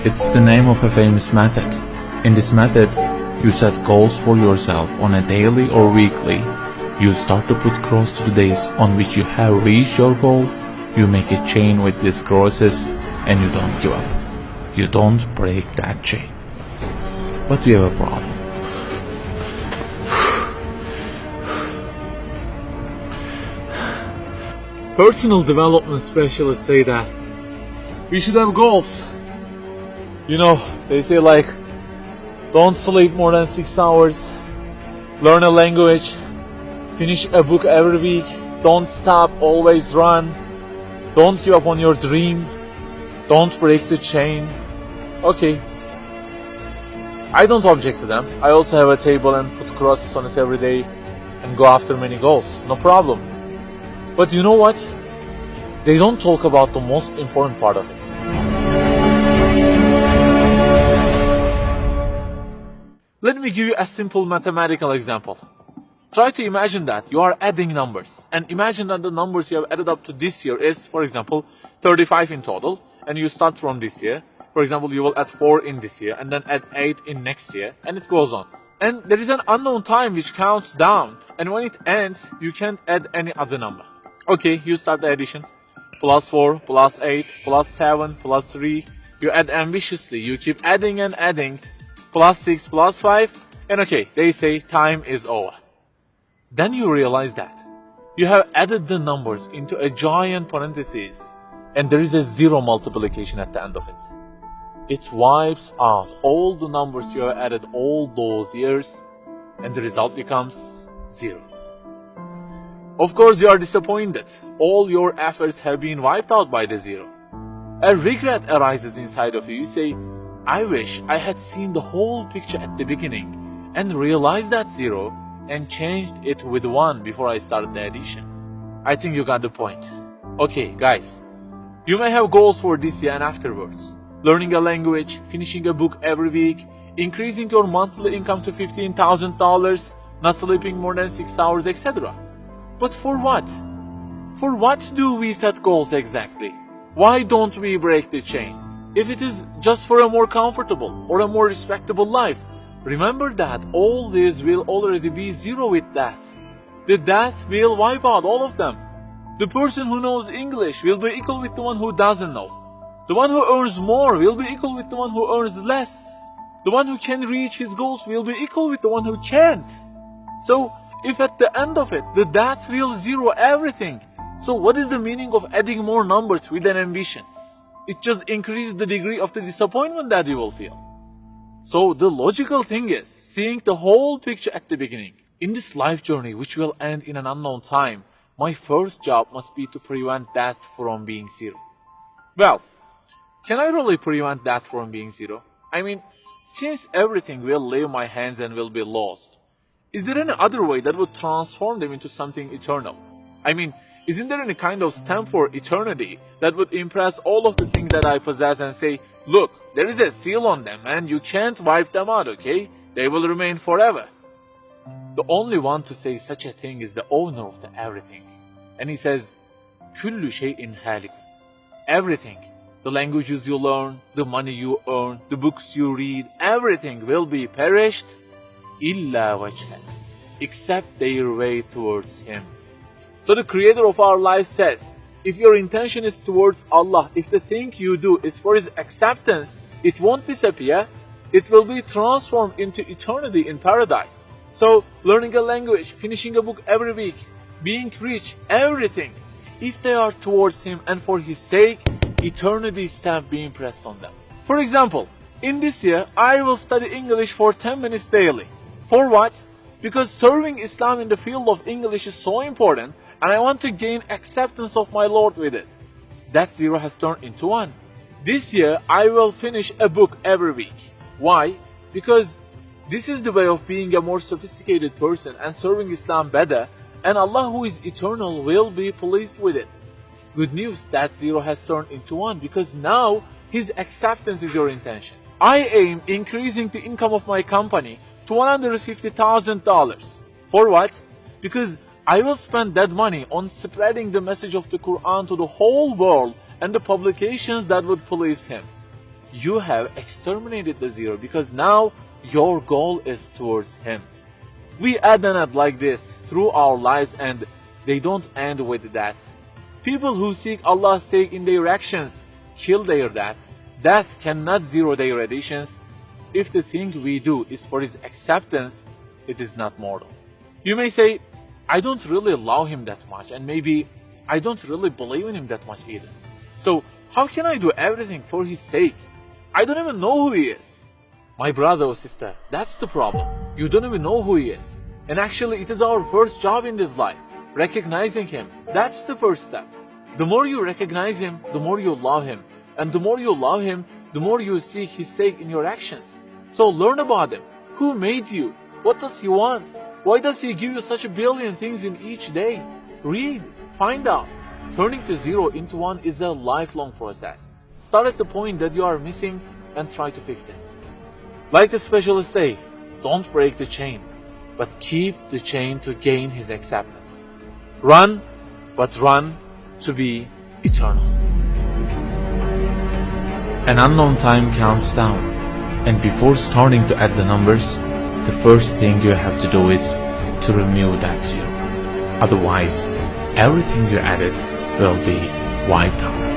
It's the name of a famous method. In this method, you set goals for yourself on a daily or weekly. You start to put cross to the days on which you have reached your goal. You make a chain with these crosses and you don't give up. You don't break that chain. But you have a problem. Personal development specialists say that we should have goals. You know, they say like, don't sleep more than 6 hours, learn a language, finish a book every week, don't stop, always run, don't give up on your dream, don't break the chain. Okay, I don't object to them. I also have a table and put crosses on it every day and go after many goals, no problem. But you know what? They don't talk about the most important part of it. Let me give you a simple mathematical example. Try to imagine that you are adding numbers, and imagine that the numbers you have added up to this year is, for example, 35 in total, and you start from this year. For example, you will add 4 in this year, and then add 8 in next year, and it goes on. And there is an unknown time which counts down, and when it ends, you can't add any other number. Okay, you start the addition. Plus 4, plus 8, plus 7, plus 3. You add ambitiously, you keep adding and adding. Plus 6, plus 5, and okay, they say time is over. Then you realize that you have added the numbers into a giant parenthesis, and there is a zero multiplication at the end of it. It wipes out all the numbers you have added all those years, and the result becomes 0. Of course, you are disappointed. All your efforts have been wiped out by the 0. A regret arises inside of you. You say, I wish I had seen the whole picture at the beginning and realized that 0 and changed it with 1 before I started the addition. I think you got the point. Okay, guys, you may have goals for this year and afterwards. Learning a language, finishing a book every week, increasing your monthly income to $15,000, not sleeping more than 6 hours, etc. But for what? For what do we set goals exactly? Why don't we break the chain? If it is just for a more comfortable or a more respectable life, remember that all this will already be 0 with death. The death will wipe out all of them. The person who knows English will be equal with the one who doesn't know. The one who earns more will be equal with the one who earns less. The one who can reach his goals will be equal with the one who can't. So, if at the end of it, the death will 0 everything, so what is the meaning of adding more numbers with an ambition? It just increases the degree of the disappointment that you will feel. So the logical thing is seeing the whole picture at the beginning. In this life journey, which will end in an unknown time, my first job must be to prevent death from being 0. Well, can I really prevent death from being 0? I mean, since everything will leave my hands and will be lost, is there any other way that would transform them into something eternal? I mean, isn't there any kind of stamp for eternity that would impress all of the things that I possess and say, look, there is a seal on them and you can't wipe them out, okay? They will remain forever. The only one to say such a thing is the owner of the everything. And he says, كُلُّ شَيْءٍ هَالِكٌ. Everything, the languages you learn, the money you earn, the books you read, everything will be perished, إِلَّا وَجْهًا, except their way towards Him. So the creator of our life says, if your intention is towards Allah, if the thing you do is for His acceptance, it won't disappear, it will be transformed into eternity in paradise. So learning a language, finishing a book every week, being rich, everything, if they are towards Him and for His sake, eternity stamp being pressed on them. For example, in this year, I will study English for 10 minutes daily. For what? Because serving Islam in the field of English is so important, and I want to gain acceptance of my Lord with it. That 0 has turned into 1. This year, I will finish a book every week. Why? Because this is the way of being a more sophisticated person and serving Islam better, and Allah who is eternal will be pleased with it. Good news, that 0 has turned into 1 because now His acceptance is your intention. I aim increasing the income of my company to $150,000. For what? Because I will spend that money on spreading the message of the Quran to the whole world and the publications that would please Him. you have exterminated the zero, because now your goal is towards him. We add and add like this through our lives, and they don't end with death. People who seek Allah's sake in their actions kill their death. Death cannot zero their additions. If the thing we do is for his acceptance, it is not mortal. You may say, I don't really love him that much, and maybe I don't really believe in him that much either. So how can I do everything for his sake? I don't even know who he is. My brother or sister, that's the problem. You don't even know who he is. And actually, it is our first job in this life, recognizing him. That's the first step. The more you recognize him, the more you love him. And the more you love him, the more you seek his sake in your actions. So learn about him. Who made you? What does he want? Why does he give you such a billion things in each day? Read, find out. Turning the zero into one is a lifelong process. Start at the point that you are missing and try to fix it. Like the specialists say, don't break the chain, but keep the chain to gain his acceptance. Run, but run to be eternal. An unknown time counts down, and before starting to add the numbers, the first thing you have to do is to remove that zero. Otherwise, everything you added will be wiped out.